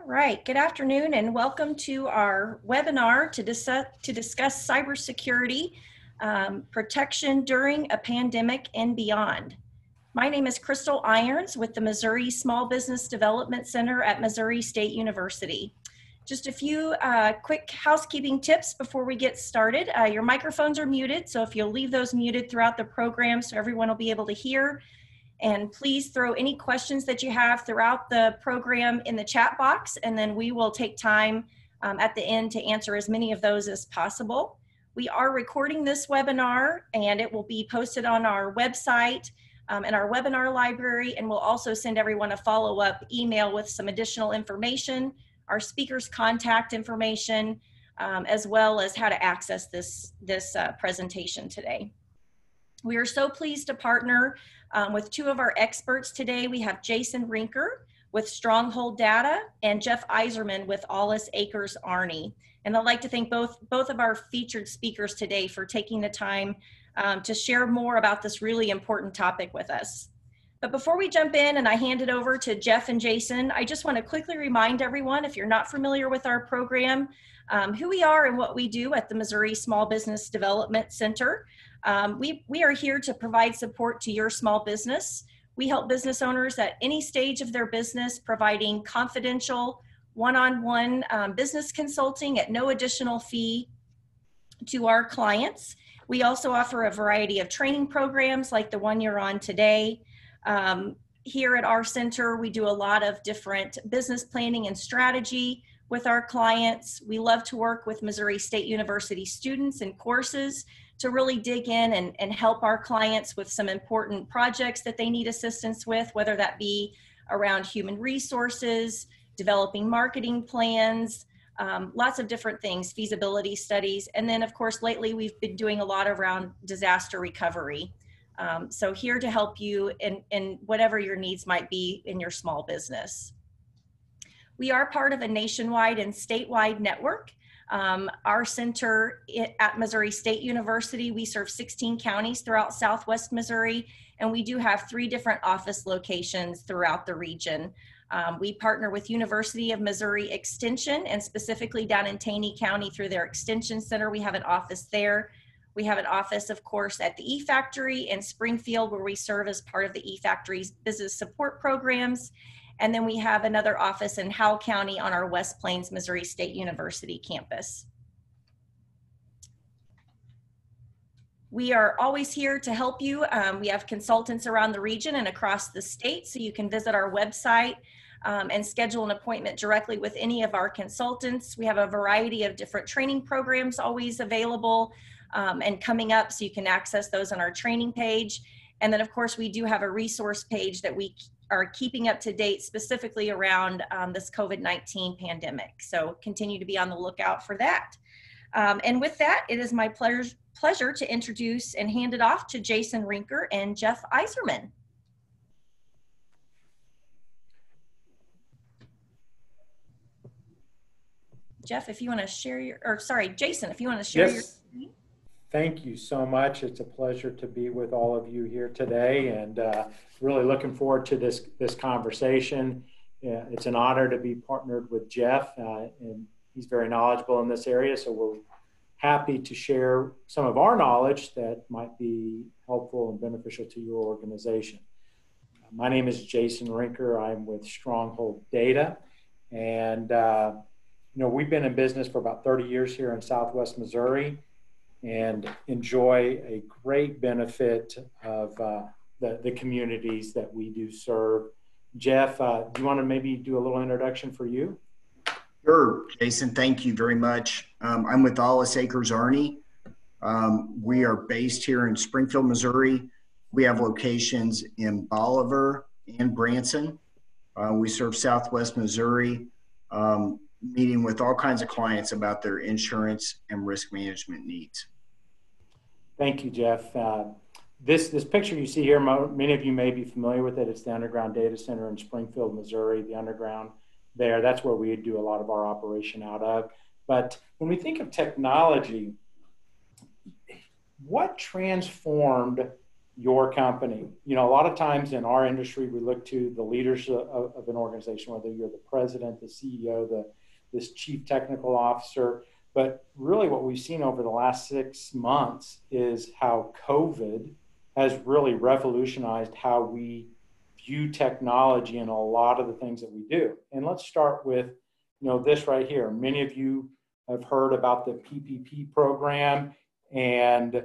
Right. Good afternoon and welcome to our webinar to discuss cybersecurity protection during a pandemic and beyond. My name is Crystal Irons with the Missouri Small Business Development Center at Missouri State University. Just a few quick housekeeping tips before we get started. Your microphones are muted, so if you'll leave those muted throughout the program so everyone will be able to hear. And please throw any questions that you have throughout the program in the chat box, and then we will take time at the end to answer as many of those as possible. We are recording this webinar, and it will be posted on our website and our webinar library, and we'll also send everyone a follow-up email with some additional information, our speakers' contact information, as well as how to access this presentation today. We are so pleased to partner with two of our experts today. We have Jason Rincker with Stronghold Data and Jeff Eiserman with Ollis, Akers, Arney. And I'd like to thank both of our featured speakers today for taking the time to share more about this really important topic with us. But before we jump in and I hand it over to Jeff and Jason, I just want to quickly remind everyone, if you're not familiar with our program, who we are and what we do at the Missouri Small Business Development Center. We are here to provide support to your small business. We help business owners at any stage of their business, providing confidential, one-on-one business consulting at no additional fee to our clients. We also offer a variety of training programs like the one you're on today. Here at our center, we do a lot of different business planning and strategy with our clients. We love to work with Missouri State University students and courses to really dig in and help our clients with some important projects that they need assistance with, whether that be around human resources, developing marketing plans, lots of different things, feasibility studies. And then of course, lately we've been doing a lot around disaster recovery. So here to help you in whatever your needs might be in your small business. We are part of a nationwide and statewide network. Our center at Missouri State University, we serve 16 counties throughout Southwest Missouri, and we do have 3 different office locations throughout the region. We partner with University of Missouri Extension, and specifically down in Taney County through their Extension Center. We have an office there. We have an office, of course, at the E-Factory in Springfield, where we serve as part of the E-Factory's business support programs. And then we have another office in Howell County on our West Plains Missouri State University campus. We are always here to help you. We have consultants around the region and across the state, so you can visit our website and schedule an appointment directly with any of our consultants. We have a variety of different training programs always available and coming up, so you can access those on our training page. And then of course, we do have a resource page that we are keeping up to date specifically around this COVID-19 pandemic. So continue to be on the lookout for that. And with that, it is my pleasure to introduce and hand it off to Jason Rincker and Jeff Eiserman. Jeff, if you want to share your, or sorry, Jason, if you want to share your screen. Thank you so much. It's a pleasure to be with all of you here today, and really looking forward to this conversation. It's an honor to be partnered with Jeff, and he's very knowledgeable in this area, so we're happy to share some of our knowledge that might be helpful and beneficial to your organization. My name is Jason Rincker. I'm with Stronghold Data, and we've been in business for about 30 years here in Southwest Missouri, and enjoy a great benefit of the communities that we do serve. Jeff, do you want to maybe do a little introduction for you? Sure, Jason, thank you very much. I'm with Ollis, Akers, Arney. We are based here in Springfield, Missouri. We have locations in Bolivar and Branson. We serve Southwest Missouri, meeting with all kinds of clients about their insurance and risk management needs. Thank you, Jeff. This picture you see here, many of you may be familiar with it. It's the Underground Data Center in Springfield, Missouri, the underground there. That's where we do a lot of our operation out of. But when we think of technology, what transformed your company. You know, a lot of times in our industry, we look to the leaders of an organization, whether you're the president, the CEO, this chief technical officer. But really what we've seen over the last 6 months is how COVID has really revolutionized how we view technology and a lot of the things that we do. And let's start with, you know, this right here. Many of you have heard about the PPP program and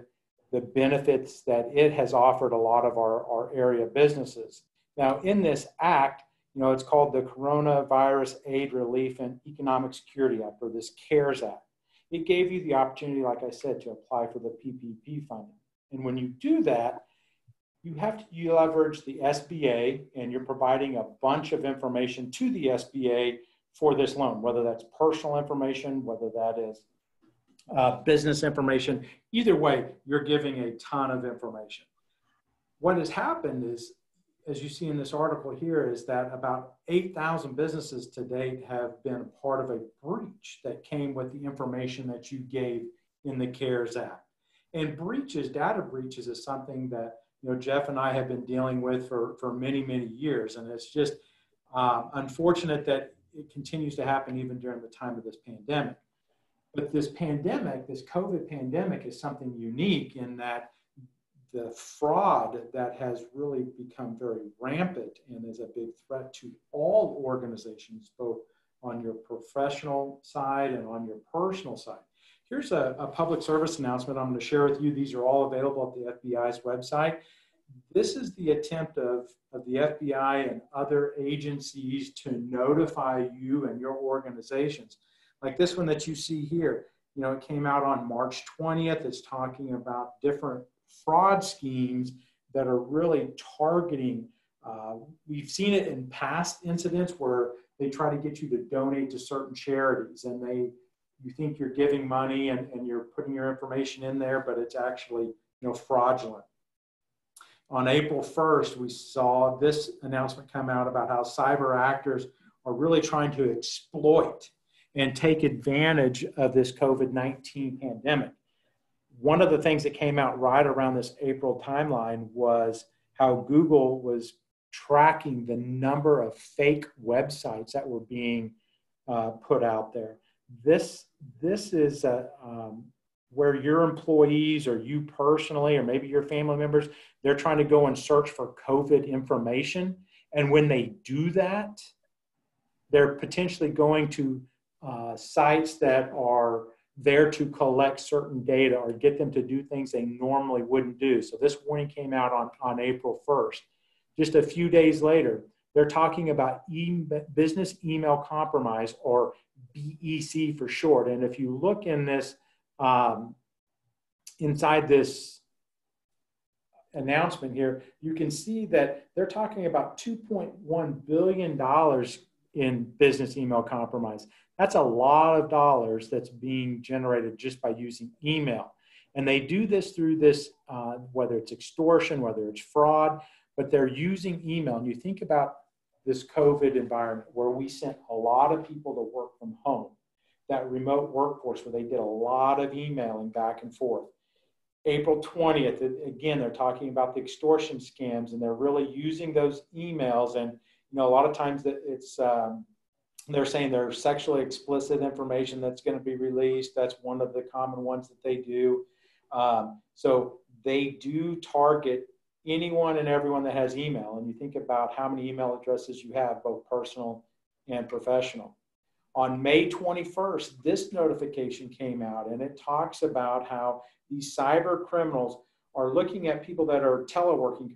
the benefits that it has offered a lot of our area businesses. Now, in this act, you know, it's called the Coronavirus Aid, Relief, and Economic Security Act, or this CARES Act. It gave you the opportunity, like I said, to apply for the PPP funding. And when you do that, you leverage the SBA, and you're providing a bunch of information to the SBA for this loan, whether that's personal information, whether that is business information. Either way, you're giving a ton of information. What has happened is, as you see in this article here, is that about 8,000 businesses to date have been a part of a breach that came with the information that you gave in the CARES Act. And breaches, data breaches, is something that, you know, Jeff and I have been dealing with for many, many years. And it's just unfortunate that it continues to happen even during the time of this pandemic. But this pandemic, this COVID pandemic, is something unique in that the fraud that has really become very rampant and is a big threat to all organizations, both on your professional side and on your personal side. Here's a public service announcement I'm going to share with you. These are all available at the FBI's website. This is the attempt of the FBI and other agencies to notify you and your organizations. Like this one that you see here, you know, it came out on March 20th. It's talking about different fraud schemes that are really targeting. We've seen it in past incidents where they try to get you to donate to certain charities, and you think you're giving money and you're putting your information in there, but it's actually, you know, fraudulent. On April 1st, we saw this announcement come out about how cyber actors are really trying to exploit and take advantage of this COVID-19 pandemic. One of the things that came out right around this April timeline was how Google was tracking the number of fake websites that were being put out there. This is where your employees or you personally, or maybe your family members, they're trying to go and search for COVID information. And when they do that, they're potentially going to sites that are there to collect certain data or get them to do things they normally wouldn't do. So this warning came out on April 1st. Just a few days later, they're talking about business email compromise, or BEC for short. And if you look in this, inside this announcement here, you can see that they're talking about $2.1 billion in business email compromise. That's a lot of dollars that's being generated just by using email. And they do this through this, whether it's extortion, whether it's fraud, but they're using email. And you think about this COVID environment where we sent a lot of people to work from home, that remote workforce where they did a lot of emailing back and forth. April 20th, again, they're talking about the extortion scams, and they're really using those emails. And, you know, a lot of times that it's, they're saying there's sexually explicit information that's going to be released. That's one of the common ones that they do. So they do target anyone and everyone that has email. And you think about how many email addresses you have, both personal and professional. On May 21st, this notification came out, and it talks about how these cyber criminals are looking at people that are teleworking,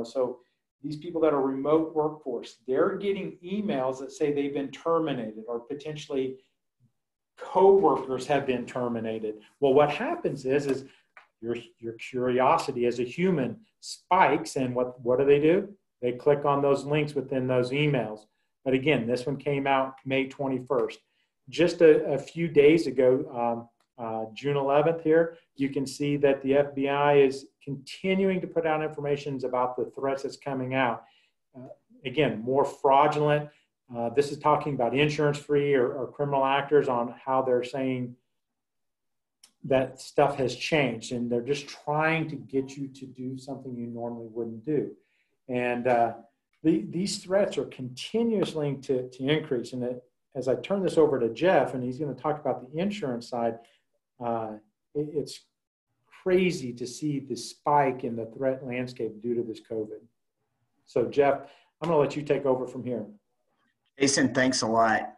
so these people that are remote workforce, they're getting emails that say they've been terminated, or potentially coworkers have been terminated. Well, what happens is your curiosity as a human spikes, and what do? They click on those links within those emails. But again, this one came out May 21st. Just a few days ago, June 11th here, you can see that the FBI is continuing to put out information about the threats that's coming out. Again, more fraudulent. This is talking about insurance-free or criminal actors, on how they're saying that stuff has changed, and they're just trying to get you to do something you normally wouldn't do. And these threats are continuously to increase. And as I turn this over to Jeff, and he's going to talk about the insurance side, it's crazy to see the spike in the threat landscape due to this COVID. So Jeff, I'm going to let you take over from here. Jason, thanks a lot.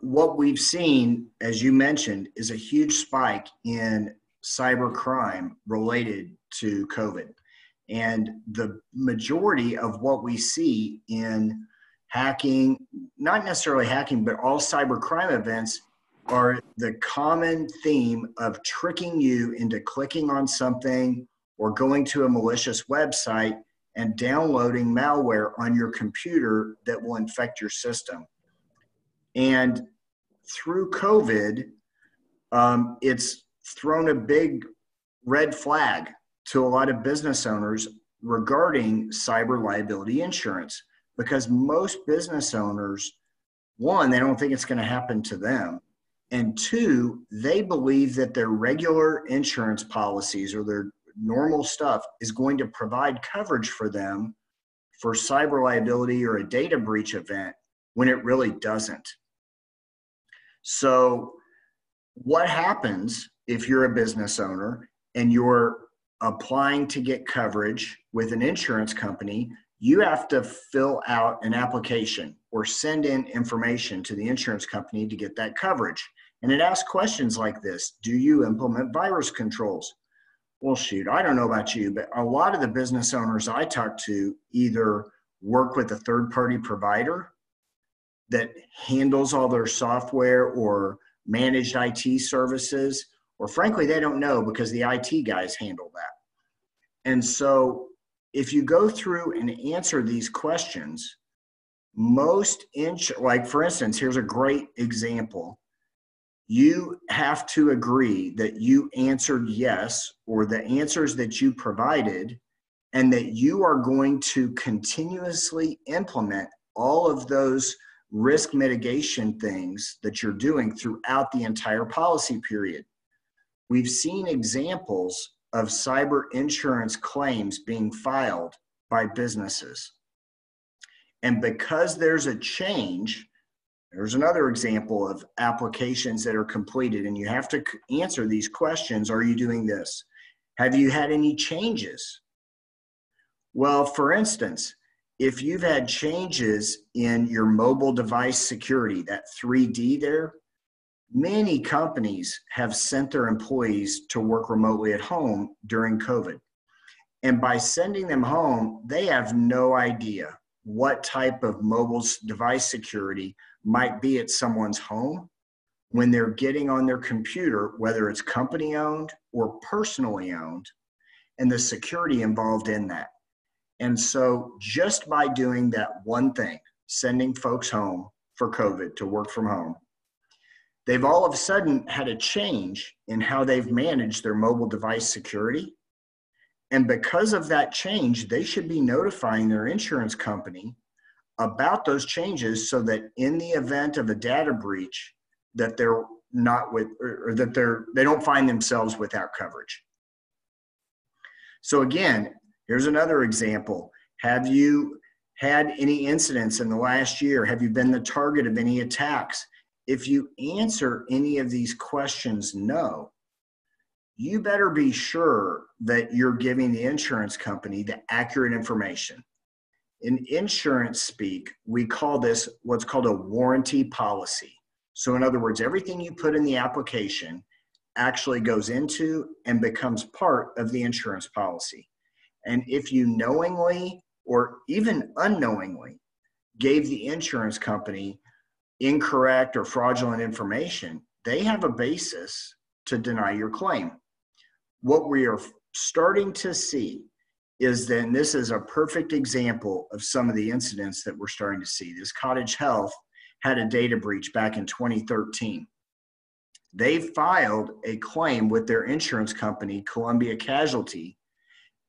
What we've seen, as you mentioned, is a huge spike in cyber crime related to COVID. And the majority of what we see in hacking, not necessarily hacking, but all cyber crime events are the common theme of tricking you into clicking on something or going to a malicious website and downloading malware on your computer that will infect your system. And through COVID, it's thrown a big red flag to a lot of business owners regarding cyber liability insurance, because most business owners, one, they don't think it's going to happen to them. And two, they believe that their regular insurance policies or their normal stuff is going to provide coverage for them for cyber liability or a data breach event when it really doesn't. So what happens if you're a business owner and you're applying to get coverage with an insurance company? You have to fill out an application or send in information to the insurance company to get that coverage. And it asks questions like this: do you implement virus controls? Well, shoot, I don't know about you, but a lot of the business owners I talk to either work with a third-party provider that handles all their software or managed IT services, or frankly, they don't know because the IT guys handle that. And so if you go through and answer these questions, like for instance, here's a great example. You have to agree that you answered yes, or the answers that you provided, and that you are going to continuously implement all of those risk mitigation things that you're doing throughout the entire policy period. We've seen examples of cyber insurance claims being filed by businesses. And because there's a change, there's another example of applications that are completed, and you have to answer these questions. Are you doing this? Have you had any changes? Well, for instance, if you've had changes in your mobile device security, that 3D there, many companies have sent their employees to work remotely at home during COVID. And by sending them home, they have no idea what type of mobile device security might be at someone's home when they're getting on their computer, whether it's company owned or personally owned, and the security involved in that. And so just by doing that one thing, sending folks home for COVID to work from home, they've all of a sudden had a change in how they've managed their mobile device security. And because of that change, they should be notifying their insurance company about those changes so that in the event of a data breach, that they're not with, or that they don't find themselves without coverage. So again, here's another example. Have you had any incidents in the last year? Have you been the target of any attacks? If you answer any of these questions no, you better be sure that you're giving the insurance company the accurate information. In insurance speak, we call this what's called a warranty policy. So in other words, everything you put in the application actually goes into and becomes part of the insurance policy. And if you knowingly or even unknowingly gave the insurance company incorrect or fraudulent information, they have a basis to deny your claim. What we are starting to see is that, and this is a perfect example of some of the incidents that we're starting to see. This Cottage Health had a data breach back in 2013. They filed a claim with their insurance company, Columbia Casualty,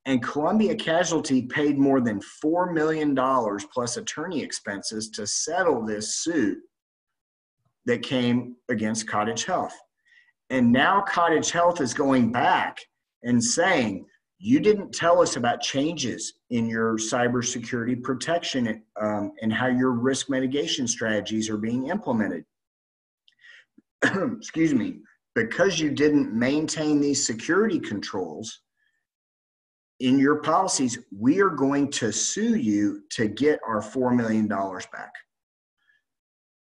and Columbia Casualty paid more than $4 million plus attorney expenses to settle this suit that came against Cottage Health. And now Cottage Health is going back and saying, you didn't tell us about changes in your cybersecurity protection and how your risk mitigation strategies are being implemented. Excuse me, because you didn't maintain these security controls in your policies, we are going to sue you to get our $4 million back.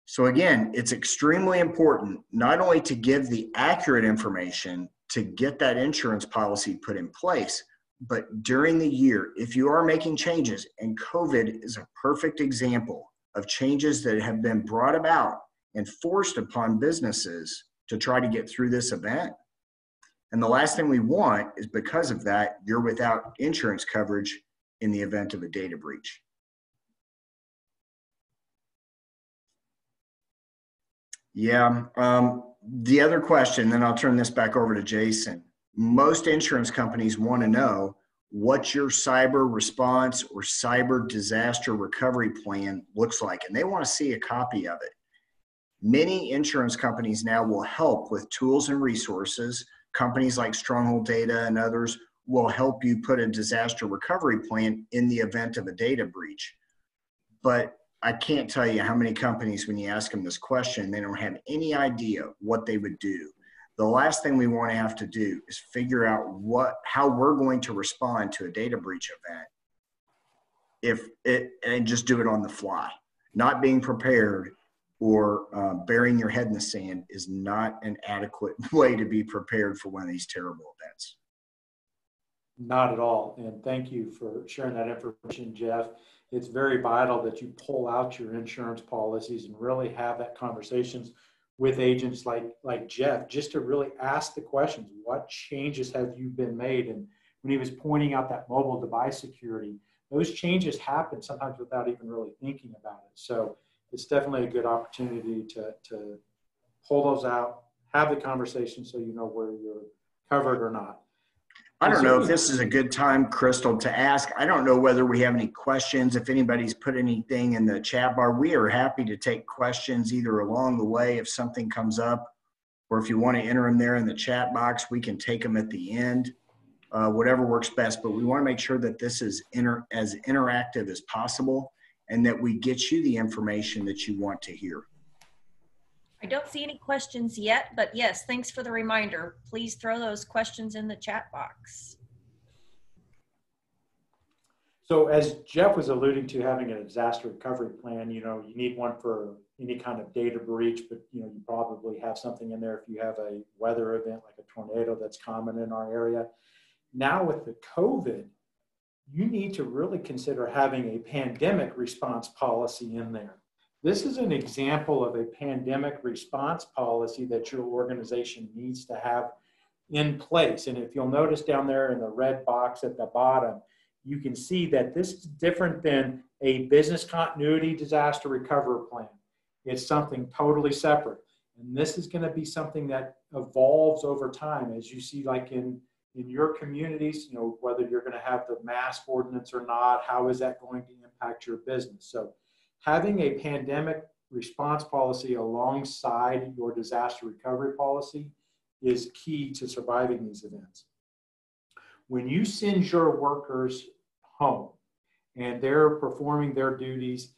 So again, it's extremely important not only to give the accurate information to get that insurance policy put in place, but during the year, if you are making changes, and COVID is a perfect example of changes that have been brought about and forced upon businesses to try to get through this event. And the last thing we want is, because of that, you're without insurance coverage in the event of a data breach. Yeah, the other question, then I'll turn this back over to Jason. Most insurance companies want to know what your cyber response or cyber disaster recovery plan looks like, and they want to see a copy of it. Many insurance companies now will help with tools and resources. Companies like Stronghold Data and others will help you put a disaster recovery plan in the event of a data breach. But I can't tell you how many companies, when you ask them this question, they don't have any idea what they would do. The last thing we want to have to do is figure out how we're going to respond to a data breach event and just do it on the fly. Not being prepared or burying your head in the sand is not an adequate way to be prepared for one of these terrible events. Not at all. And thank you for sharing that information, Jeff. It's very vital that you pull out your insurance policies and really have that conversations with agents like Jeff, just to really ask the questions. What changes have you been made? And when he was pointing out that mobile device security, those changes happen sometimes without even really thinking about it. So it's definitely a good opportunity to pull those out, have the conversation so you know where you're covered or not. I don't know if this is a good time, Crystal, to ask. I don't know whether we have any questions. If anybody's put anything in the chat bar, we are happy to take questions either along the way if something comes up, or if you want to enter them there in the chat box, we can take them at the end, whatever works best. But we want to make sure that this is as interactive as possible and that we get you the information that you want to hear. I don't see any questions yet, but yes, thanks for the reminder. Please throw those questions in the chat box. So as Jeff was alluding to, having a disaster recovery plan, you need one for any kind of data breach, but you probably have something in there if you have a weather event like a tornado that's common in our area. Now with the COVID, you need to really consider having a pandemic response policy in there. This is an example of a pandemic response policy that your organization needs to have in place. And if you'll notice down there in the red box at the bottom, you can see that this is different than a business continuity disaster recovery plan. It's something totally separate. And this is going to be something that evolves over time, as you see, like in your communities, whether you're going to have the mask ordinance or not, how is that going to impact your business? So having a pandemic response policy alongside your disaster recovery policy is key to surviving these events. When you send your workers home and they're performing their duties,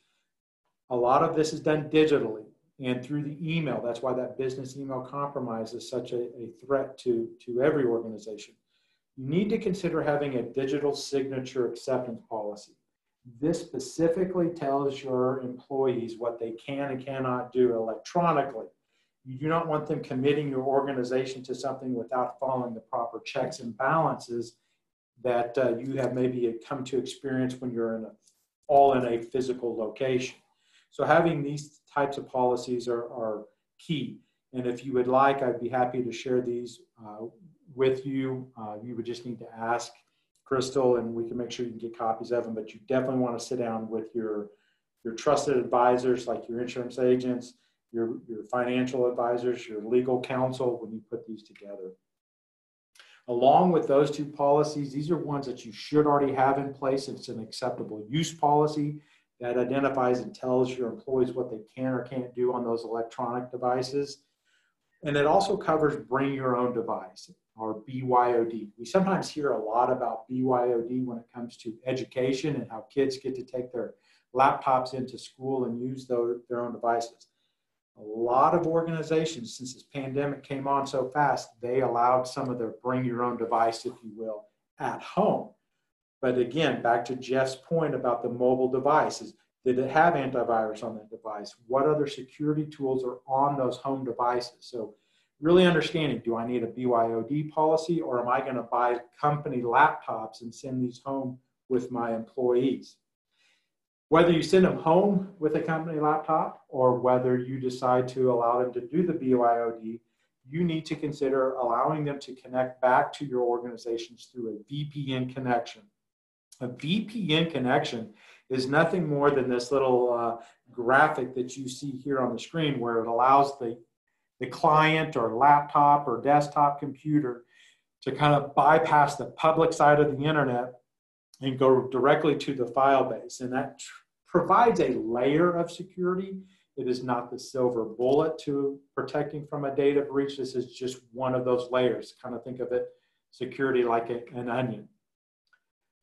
a lot of this is done digitally and through the email. That's why that business email compromise is such a threat to every organization. You need to consider having a digital signature acceptance policy. This specifically tells your employees what they can and cannot do electronically. You do not want them committing your organization to something without following the proper checks and balances that you have maybe come to experience when you're all in a physical location. So having these types of policies are key. And if you would like, I'd be happy to share these with you. You would just need to ask Crystal, and we can make sure you can get copies of them, but you definitely want to sit down with your trusted advisors, like your insurance agents, your financial advisors, your legal counsel, when you put these together. Along with those two policies, these are ones that you should already have in place. It's an acceptable use policy that identifies and tells your employees what they can or can't do on those electronic devices. And it also covers bring your own device, or BYOD. We sometimes hear a lot about BYOD when it comes to education and how kids get to take their laptops into school and use their own devices. A lot of organizations, since this pandemic came on so fast, they allowed some of their bring your own device, if you will, at home. But again, back to Jeff's point about the mobile devices, did it have antivirus on that device? What other security tools are on those home devices? So really understanding, do I need a BYOD policy, or am I going to buy company laptops and send these home with my employees? Whether you send them home with a company laptop or whether you decide to allow them to do the BYOD, you need to consider allowing them to connect back to your organizations through a VPN connection. A VPN connection is nothing more than this little graphic that you see here on the screen, where it allows the client or laptop or desktop computer to kind of bypass the public side of the internet and go directly to the file base. And that provides a layer of security. It is not the silver bullet to protecting from a data breach. This is just one of those layers. Kind of think of it, security like an onion.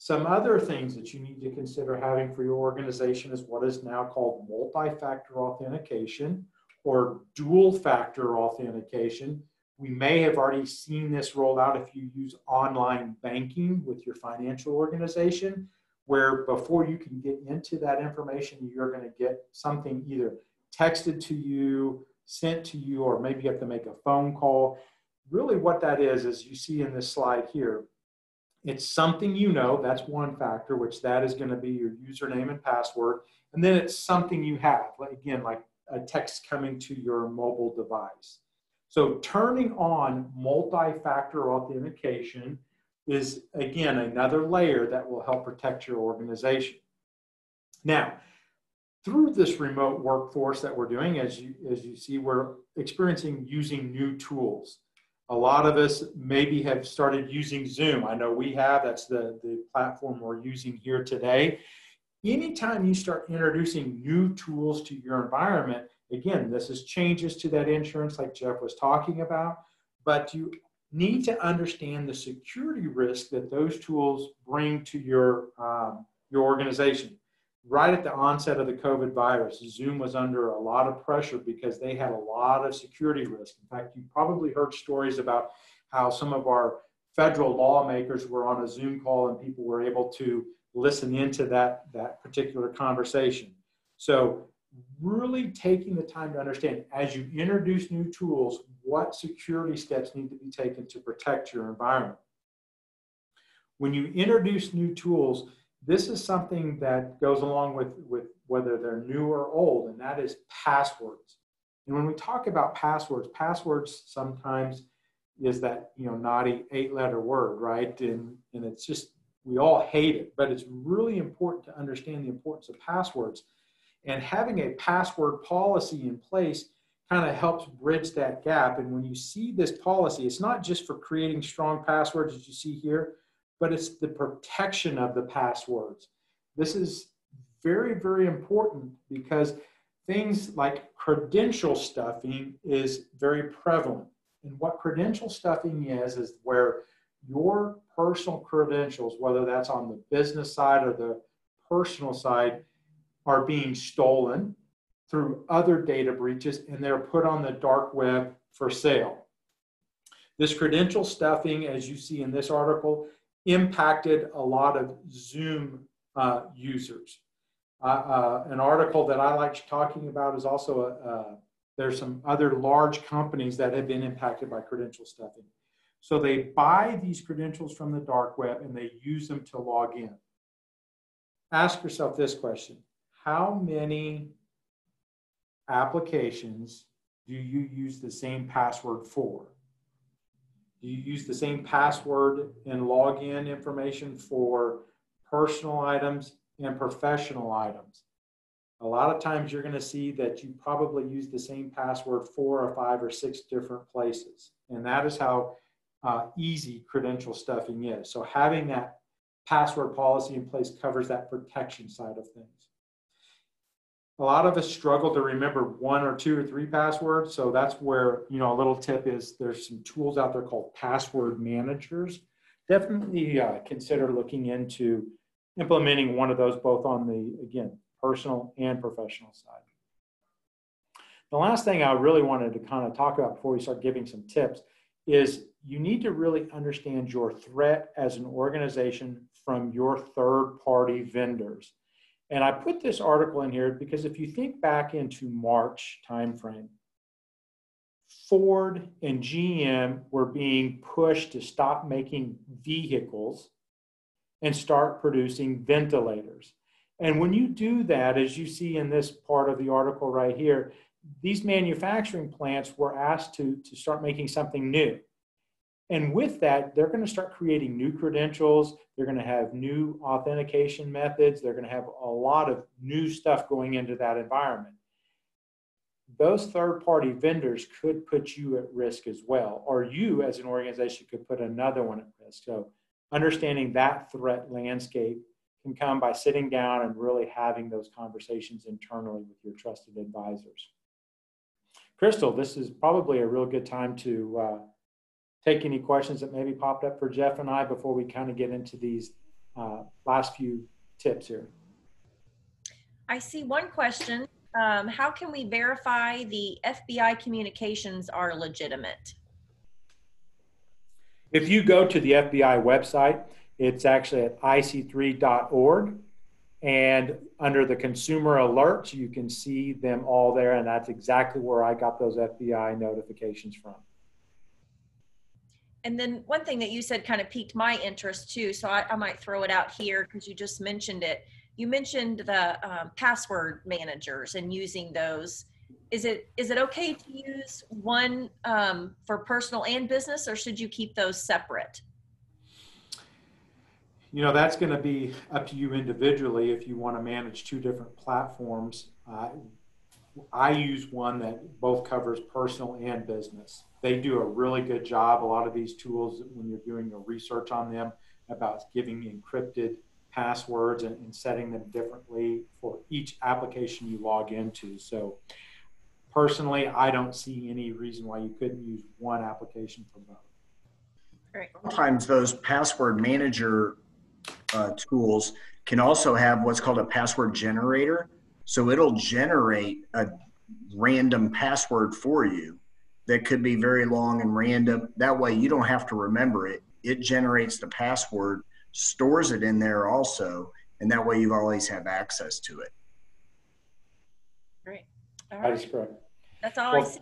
Some other things that you need to consider having for your organization is what is now called multi-factor authentication or dual factor authentication. We may have already seen this rolled out if you use online banking with your financial organization, where before you can get into that information, you're going to get something either texted to you, sent to you, or maybe you have to make a phone call. Really what that is, as you see in this slide here, it's something you know, that's one factor, which that is going to be your username and password. And then it's something you have, again, like a text coming to your mobile device. So turning on multi-factor authentication is, again, another layer that will help protect your organization. Now, through this remote workforce that we're doing, as you see, we're experiencing using new tools. A lot of us maybe have started using Zoom. I know we have. That's the platform we're using here today. Anytime you start introducing new tools to your environment, again, this is changes to that insurance like Jeff was talking about, but you need to understand the security risk that those tools bring to your organization. Right at the onset of the COVID virus, Zoom was under a lot of pressure because they had a lot of security risk. In fact, you probably heard stories about how some of our federal lawmakers were on a Zoom call and people were able to listen into that particular conversation. So really taking the time to understand, as you introduce new tools, what security steps need to be taken to protect your environment. When you introduce new tools, this is something that goes along with whether they're new or old, and that is passwords. And when we talk about passwords sometimes is that, naughty 8-letter word, right? And it's just, we all hate it, but it's really important to understand the importance of passwords. And having a password policy in place kind of helps bridge that gap. And when you see this policy, it's not just for creating strong passwords, as you see here, but it's the protection of the passwords. This is very, very important because things like credential stuffing is very prevalent. And what credential stuffing is where your personal credentials, whether that's on the business side or the personal side, are being stolen through other data breaches, and they're put on the dark web for sale. This credential stuffing, as you see in this article, impacted a lot of Zoom users. An article that I like talking about is also, there's some other large companies that have been impacted by credential stuffing. So they buy these credentials from the dark web and they use them to log in. Ask yourself this question: how many applications do you use the same password for? Do you use the same password and login information for personal items and professional items? A lot of times you're going to see that you probably use the same password 4 or 5 or 6 different places. And that is how easy credential stuffing is. So having that password policy in place covers that protection side of things. A lot of us struggle to remember 1 or 2 or 3 passwords. So that's where, a little tip is there's some tools out there called password managers. Definitely consider looking into implementing one of those both on the, again, personal and professional side. The last thing I really wanted to kind of talk about before we start giving some tips is you need to really understand your threat as an organization from your third-party vendors. And I put this article in here because if you think back into March timeframe, Ford and GM were being pushed to stop making vehicles and start producing ventilators. And when you do that, as you see in this part of the article right here, these manufacturing plants were asked to start making something new. And with that, they're going to start creating new credentials. They're going to have new authentication methods. They're going to have a lot of new stuff going into that environment. Those third-party vendors could put you at risk as well, or you as an organization could put another one at risk. So understanding that threat landscape can come by sitting down and really having those conversations internally with your trusted advisors. Crystal, this is probably a real good time to take any questions that maybe popped up for Jeff and I before we kind of get into these last few tips here. I see one question. How can we verify the FBI communications are legitimate? If you go to the FBI website, it's actually at ic3.org. And under the consumer alerts, you can see them all there. And that's exactly where I got those FBI notifications from. And then one thing that you said kind of piqued my interest too, so I might throw it out here because you just mentioned it. You mentioned the password managers and using those. Is it okay to use one for personal and business, or should you keep those separate? That's going to be up to you individually if you want to manage 2 different platforms. I use one that both covers personal and business. They do a really good job. A lot of these tools, when you're doing your research on them, about giving encrypted passwords and setting them differently for each application you log into. So personally, I don't see any reason why you couldn't use one application for both. Great. Sometimes those password manager tools can also have what's called a password generator. So it'll generate a random password for you that could be very long and random. That way you don't have to remember it. It generates the password, stores it in there also, and that way you always have access to it. Great. All right. That is correct. That's all I see.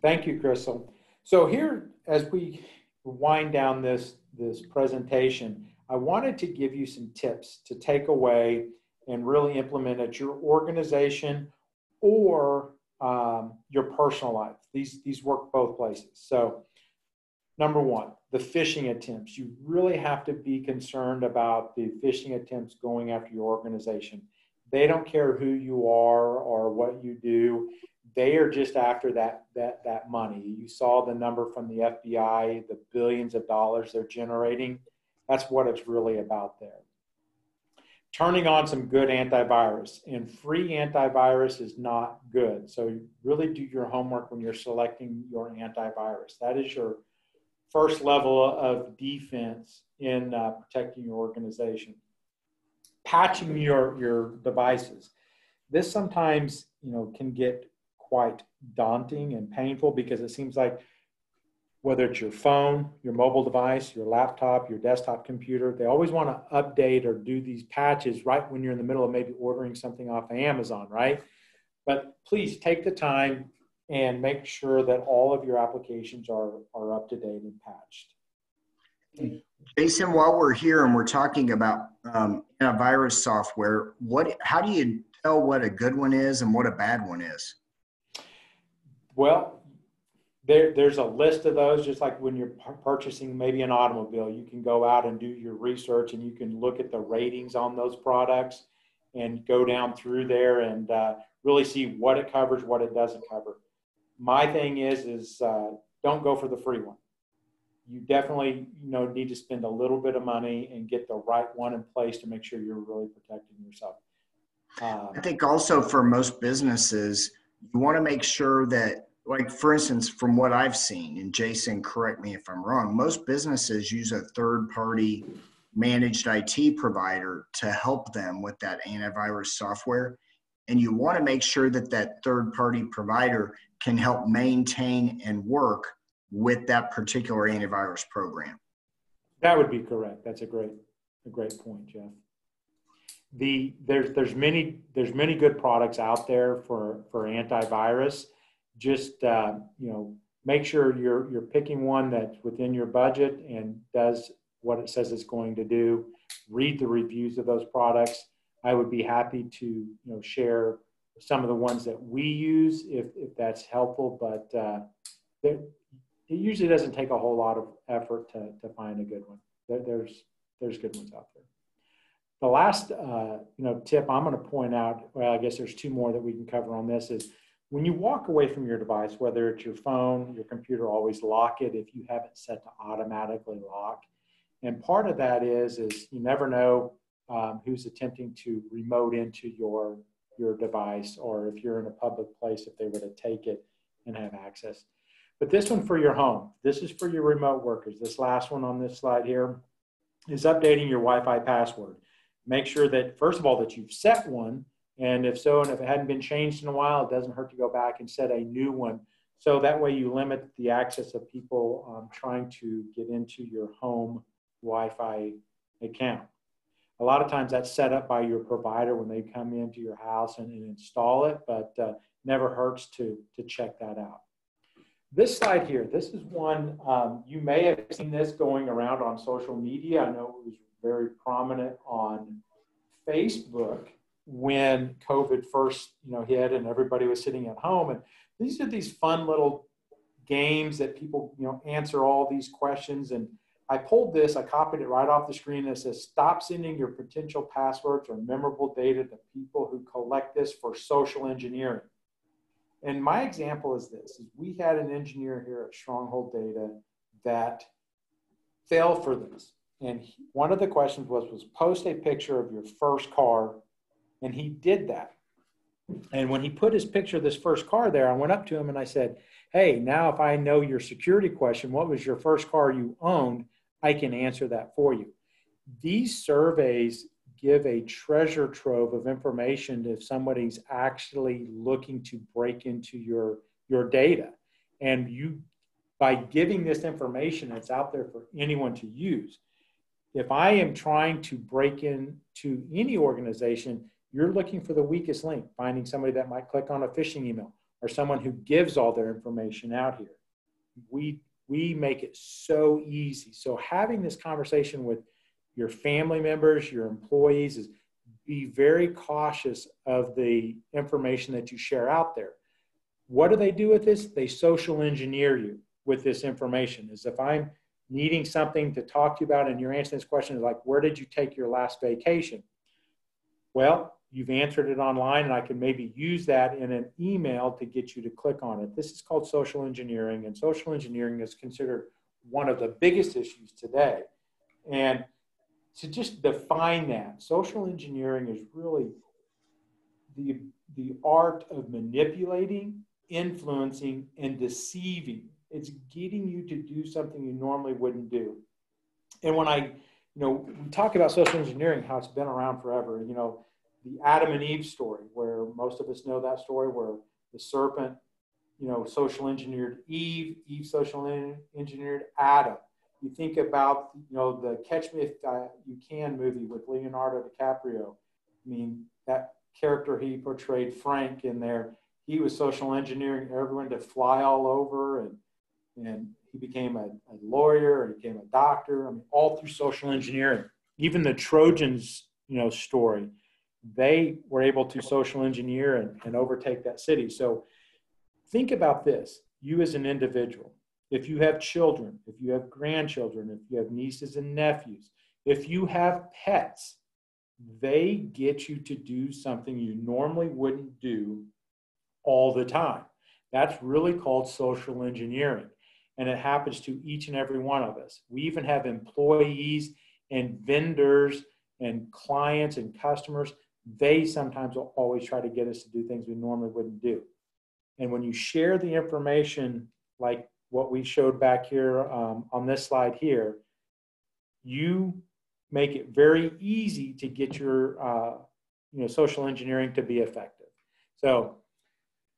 Thank you, Crystal. So here, as we wind down this presentation, I wanted to give you some tips to take away and really implement at your organization or your personal life. These work both places. So number 1, the phishing attempts. You really have to be concerned about the phishing attempts going after your organization. They don't care who you are or what you do. They are just after that money. You saw the number from the FBI, the billions of dollars they're generating. That's what it's really about there. Turning on some good antivirus, and free antivirus is not good. So really do your homework when you're selecting your antivirus. That is your first level of defense in protecting your organization. Patching your devices. This sometimes can get quite daunting and painful because it seems like whether it's your phone, your mobile device, your laptop, your desktop computer, they always want to update or do these patches right when you're in the middle of maybe ordering something off of Amazon, right? But please take the time and make sure that all of your applications are up to date and patched. Jason, while we're here and we're talking about antivirus software, how do you tell what a good one is and what a bad one is? Well, there's a list of those, just like when you're purchasing maybe an automobile. You can go out and do your research and you can look at the ratings on those products and go down through there and really see what it covers, what it doesn't cover. My thing is don't go for the free one. You definitely need to spend a little bit of money and get the right one in place to make sure you're really protecting yourself. I think also for most businesses, you want to make sure that, like, for instance, from what I've seen, and Jason, correct me if I'm wrong, most businesses use a third-party managed IT provider to help them with that antivirus software. And you want to make sure that that third-party provider can help maintain and work with that particular antivirus program. That would be correct. That's a great point, Jeff. There's many good products out there for antivirus. Just make sure you're picking one that's within your budget and does what it says it's going to do. Read the reviews of those products. I would be happy to share some of the ones that we use if that's helpful, but it usually doesn't take a whole lot of effort to find a good one. There's good ones out there. The last tip I'm going to point out, well, I guess there's two more that we can cover on this, is when you walk away from your device, whether it's your phone, your computer, always lock it if you have it set to automatically lock. And part of that is you never know who's attempting to remote into your device, or if you're in a public place, if they were to take it and have access. But this one for your home, this is for your remote workers. This last one on this slide here is updating your Wi-Fi password. Make sure that, first of all, that you've set one, and if so, and if it hadn't been changed in a while, it doesn't hurt to go back and set a new one. So that way you limit the access of people trying to get into your home Wi-Fi account. A lot of times that's set up by your provider when they come into your house and install it, but never hurts to check that out. This slide here, this is one, you may have seen this going around on social media. I know it was very prominent on Facebook when COVID first hit and everybody was sitting at home. And these are these fun little games that people answer all these questions. And I pulled this, I copied it right off the screen. It says, stop sending your potential passwords or memorable data to people who collect this for social engineering. And my example is this, is we had an engineer here at Stronghold Data that fell for this. And one of the questions was post a picture of your first car. And he did that. And when he put his picture of this first car there, I went up to him and I said, hey, now if I know your security question, what was your first car you owned? I can answer that for you. These surveys give a treasure trove of information if somebody's actually looking to break into your data. And you, by giving this information, it's out there for anyone to use. If I am trying to break into any organization, you're looking for the weakest link, finding somebody that might click on a phishing email or someone who gives all their information out here. We make it so easy. So having this conversation with your family members, your employees, is be very cautious of the information that you share out there. What do they do with this? They social engineer you with this information. As if I'm needing something to talk to you about and you're answering this question like, where did you take your last vacation? Well, you've answered it online and I can maybe use that in an email to get you to click on it. This is called social engineering, and social engineering is considered one of the biggest issues today. And to just define that, social engineering is really the art of manipulating, influencing, and deceiving. It's getting you to do something you normally wouldn't do. And when we talk about social engineering, how it's been around forever, the Adam and Eve story, where most of us know that story, where the serpent, social engineered Eve, Eve social engineered Adam. You think about, the Catch Me If You Can movie with Leonardo DiCaprio. I mean, that character he portrayed, Frank, in there, he was social engineering everyone to fly all over, and he became a lawyer, and he became a doctor, all through social engineering. Even the Trojans, story, they were able to social engineer and overtake that city. So think about this, you as an individual. If you have children, if you have grandchildren, if you have nieces and nephews, if you have pets, they get you to do something you normally wouldn't do all the time. That's really called social engineering. And it happens to each and every one of us. We even have employees and vendors and clients and customers they sometimes will always try to get us to do things we normally wouldn't do. And when you share the information, like what we showed back here on this slide here, you make it very easy to get your social engineering to be effective. So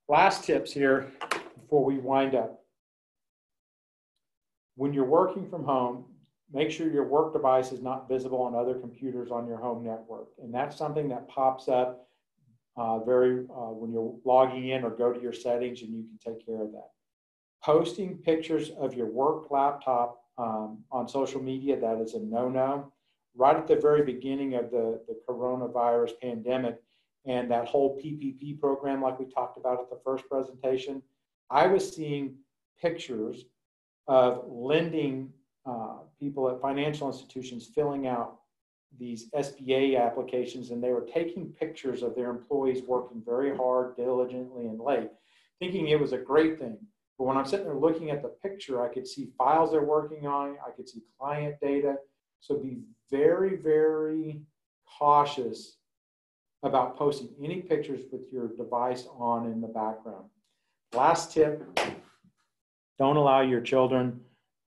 last tips here before we wind up. When you're working from home, make sure your work device is not visible on other computers on your home network. And that's something that pops up when you're logging in, or go to your settings and you can take care of that. Posting pictures of your work laptop on social media, that is a no-no. Right at the very beginning of the coronavirus pandemic and that whole PPP program, like we talked about at the first presentation, I was seeing pictures of lending people at financial institutions filling out these SBA applications, and they were taking pictures of their employees working very hard, diligently, and late, thinking it was a great thing. But when I'm sitting there looking at the picture, I could see files they're working on, I could see client data. So be very, very cautious about posting any pictures with your device on in the background. Last tip, don't allow your children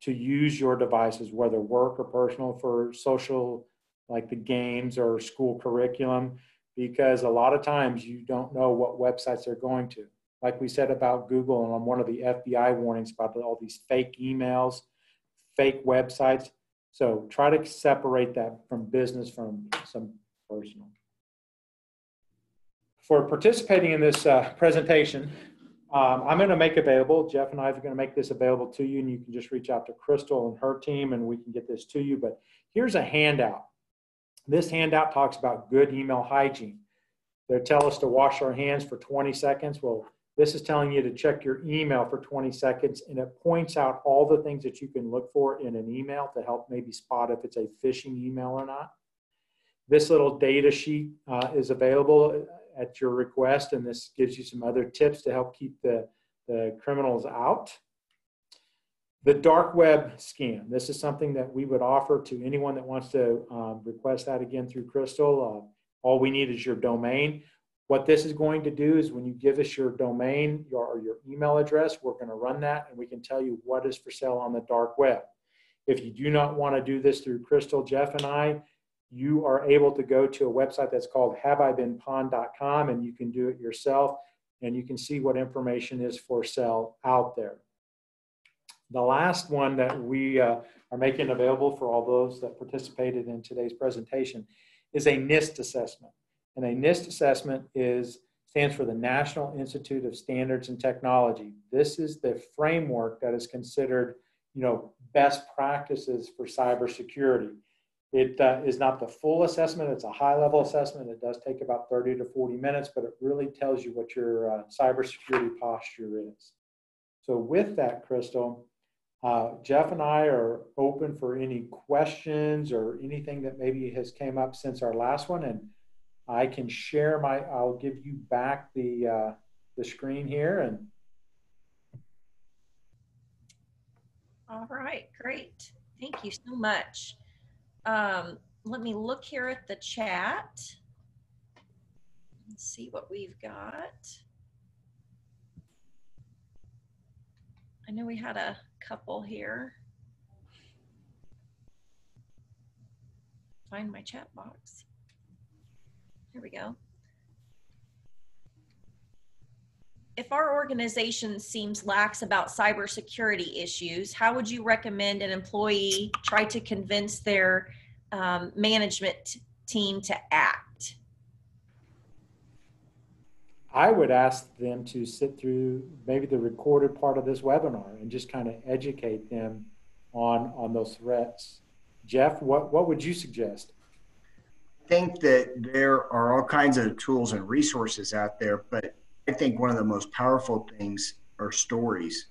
to use your devices, whether work or personal, for social, like the games or school curriculum, because a lot of times you don't know what websites they're going to. Like we said about Google, and on one of the FBI warnings about all these fake emails, fake websites. So try to separate that from business from some personal. For participating in this presentation, I'm going to make available, Jeff and I are going to make this available to you, and you can just reach out to Crystal and her team and we can get this to you. But here's a handout. This handout talks about good email hygiene. They tell us to wash our hands for 20 seconds. Well, this is telling you to check your email for 20 seconds, and it points out all the things that you can look for in an email to help maybe spot if it's a phishing email or not. This little data sheet is available at your request, and this gives you some other tips to help keep the criminals out. The dark web scan. This is something that we would offer to anyone that wants to request that again through Crystal. All we need is your domain. What this is going to do is when you give us your domain or your email address, we're going to run that and we can tell you what is for sale on the dark web. If you do not want to do this through Crystal, Jeff, and I, you are able to go to a website that's called haveibeenpawned.com, and you can do it yourself and you can see what information is for sale out there. The last one that we are making available for all those that participated in today's presentation is a NIST assessment. And a NIST assessment stands for the National Institute of Standards and Technology. This is the framework that is considered, best practices for cybersecurity. It is not the full assessment. It's a high-level assessment. It does take about 30 to 40 minutes, but it really tells you what your cybersecurity posture is. So with that, Crystal, Jeff and I are open for any questions or anything that maybe has came up since our last one, and I can share I'll give you back the screen here. And all right, great. Thank you so much. Let me look here at the chat and see what we've got. I know we had a couple here. Find my chat box. Here we go. If our organization seems lax about cybersecurity issues, how would you recommend an employee try to convince their management team to act? I would ask them to sit through maybe the recorded part of this webinar and just kind of educate them on those threats. Jeff, what would you suggest? I think that there are all kinds of tools and resources out there, but I think one of the most powerful things are stories.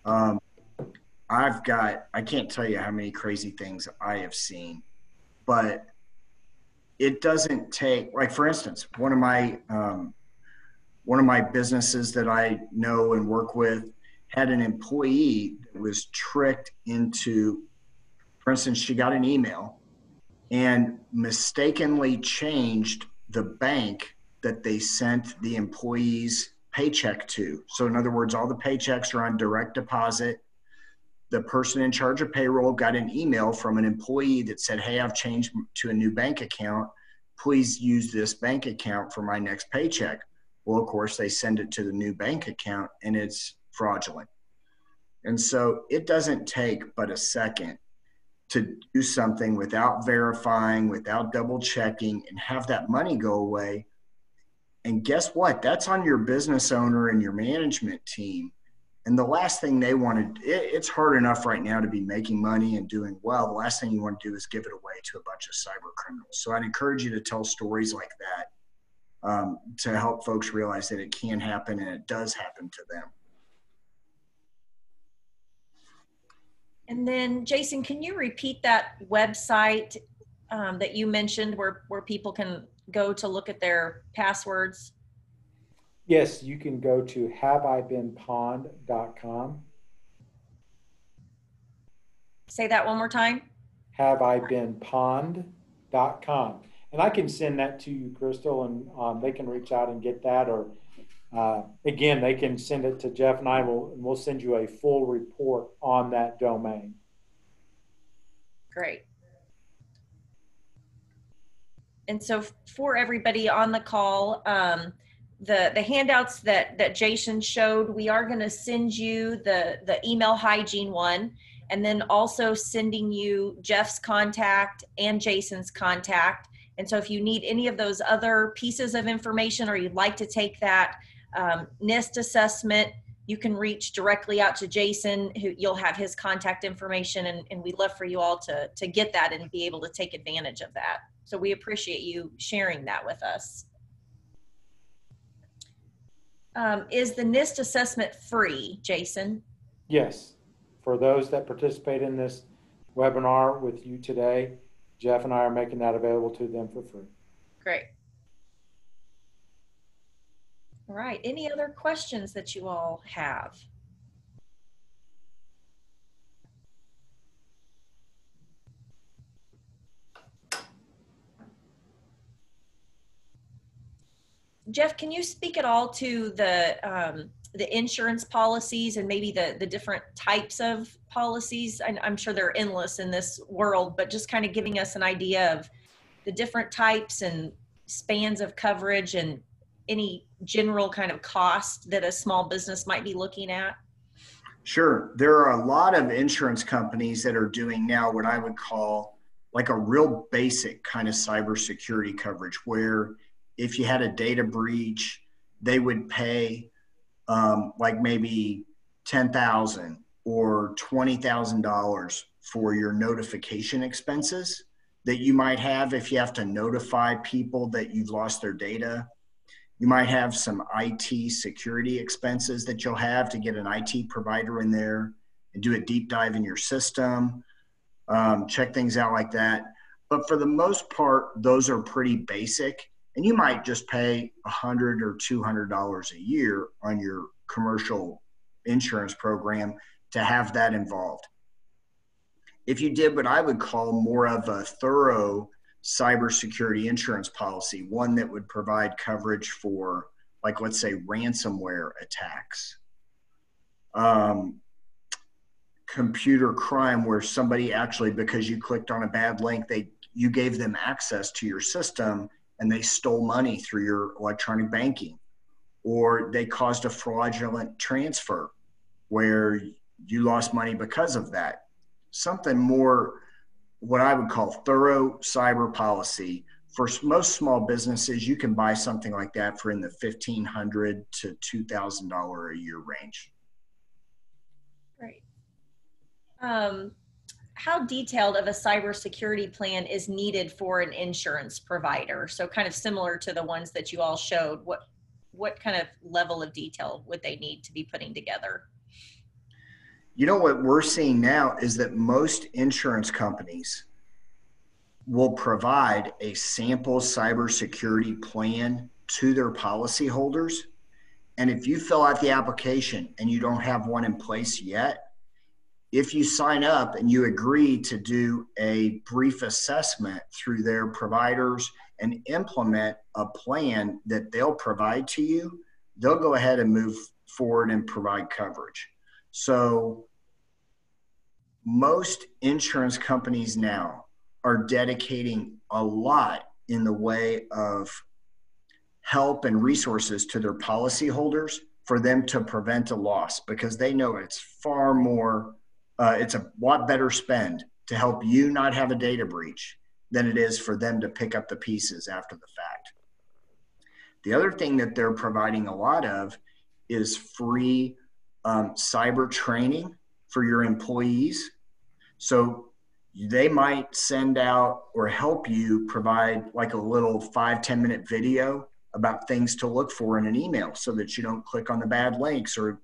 I can't tell you how many crazy things I have seen, but it doesn't take, like for instance, one of my businesses that I know and work with had an employee that was tricked into, for instance, she got an email and mistakenly changed the bank that they sent the employee's paycheck to. So in other words, all the paychecks are on direct deposit. The person in charge of payroll got an email from an employee that said, hey, I've changed to a new bank account. Please use this bank account for my next paycheck. Well, of course, they send it to the new bank account and it's fraudulent. And so it doesn't take but a second to do something without verifying, without double checking, and have that money go away. And guess what? That's on your business owner and your management team. And the last thing they want to, it's hard enough right now to be making money and doing well. The last thing you want to do is give it away to a bunch of cyber criminals. So I'd encourage you to tell stories like that to help folks realize that it can happen and it does happen to them. And then, Jason, can you repeat that website that you mentioned where people can go to look at their passwords? Yes, you can go to haveibeenpwned.com. Say that one more time. Haveibeenpwned.com. And I can send that to you, Crystal, and they can reach out and get that. Or again, they can send it to Jeff and I. We'll send you a full report on that domain. Great. And so for everybody on the call, the handouts that Jason showed, we are going to send you the email hygiene one, and then also sending you Jeff's contact and Jason's contact. And so if you need any of those other pieces of information, or you'd like to take that NIST assessment, you can reach directly out to Jason, who you'll have his contact information, and we'd love for you all to get that and be able to take advantage of that. So we appreciate you sharing that with us. Is the NIST assessment free, Jason? Yes. For those that participate in this webinar with you today, Jeff and I are making that available to them for free. Great. All right. Any other questions that you all have? Jeff, can you speak at all to the insurance policies and maybe the different types of policies? I'm sure they're endless in this world, but just kind of giving us an idea of the different types and spans of coverage and any general kind of cost that a small business might be looking at? Sure. There are a lot of insurance companies that are doing now what I would call like a real basic kind of cybersecurity coverage, where if you had a data breach, they would pay like maybe $10,000 or $20,000 for your notification expenses that you might have if you have to notify people that you've lost their data. You might have some IT security expenses that you'll have to get an IT provider in there and do a deep dive in your system, check things out like that. But for the most part, those are pretty basic. And you might just pay $100 or $200 a year on your commercial insurance program to have that involved. If you did what I would call more of a thorough cybersecurity insurance policy, one that would provide coverage for, like, let's say, ransomware attacks, computer crime, where somebody actually, because you clicked on a bad link, you gave them access to your system and they stole money through your electronic banking, or they caused a fraudulent transfer where you lost money because of that. Something more, what I would call thorough cyber policy. For most small businesses, you can buy something like that for in the $1,500 to $2,000 a year range. Great. How detailed of a cybersecurity plan is needed for an insurance provider? So kind of similar to the ones that you all showed, what kind of level of detail would they need to be putting together? You know, what we're seeing now is that most insurance companies will provide a sample cybersecurity plan to their policyholders. And if you fill out the application and you don't have one in place yet, if you sign up and you agree to do a brief assessment through their providers and implement a plan that they'll provide to you, they'll go ahead and move forward and provide coverage. So most insurance companies now are dedicating a lot in the way of help and resources to their policyholders for them to prevent a loss, because they know it's far more, it's a lot better spend to help you not have a data breach than it is for them to pick up the pieces after the fact. The other thing that they're providing a lot of is free cyber training for your employees. So they might send out or help you provide like a little 5-10 minute video about things to look for in an email so that you don't click on the bad links or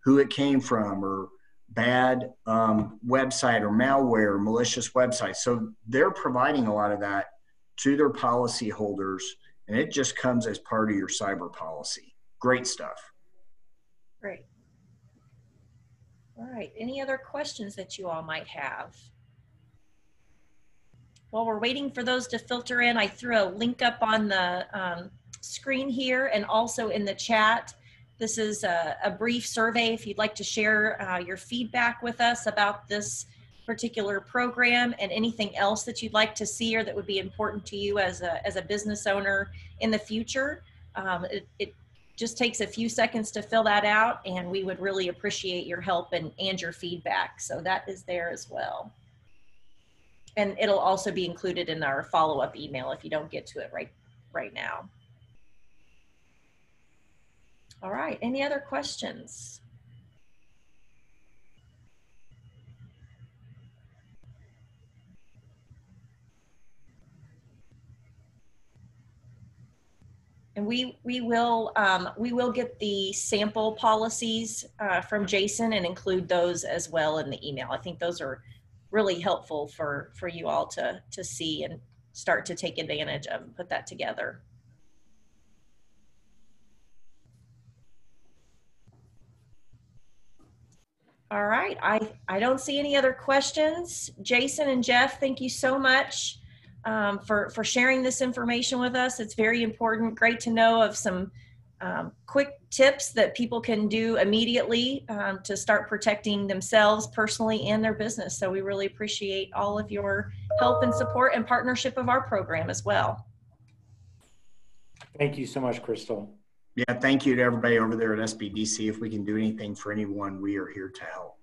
who it came from or bad website or malware or malicious websites. So they're providing a lot of that to their policyholders, and it just comes as part of your cyber policy. Great stuff. Great. All right, any other questions that you all might have? While we're waiting for those to filter in, I threw a link up on the screen here and also in the chat. This is a brief survey if you'd like to share your feedback with us about this particular program and anything else that you'd like to see or that would be important to you as a business owner in the future. It just takes a few seconds to fill that out, and we would really appreciate your help and your feedback. So that is there as well. And it'll also be included in our follow-up email if you don't get to it right now. All right, any other questions? And we will get the sample policies from Jason and include those as well in the email. I think those are really helpful for you all to see and start to take advantage of and put that together. All right, I don't see any other questions. Jason and Jeff, thank you so much for sharing this information with us. It's very important. Great to know of some quick tips that people can do immediately to start protecting themselves personally and their business. So we really appreciate all of your help and support and partnership of our program as well. Thank you so much, Crystal. Yeah, thank you to everybody over there at SBDC. If we can do anything for anyone, we are here to help.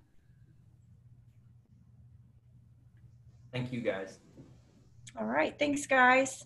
Thank you, guys. All right, thanks, guys.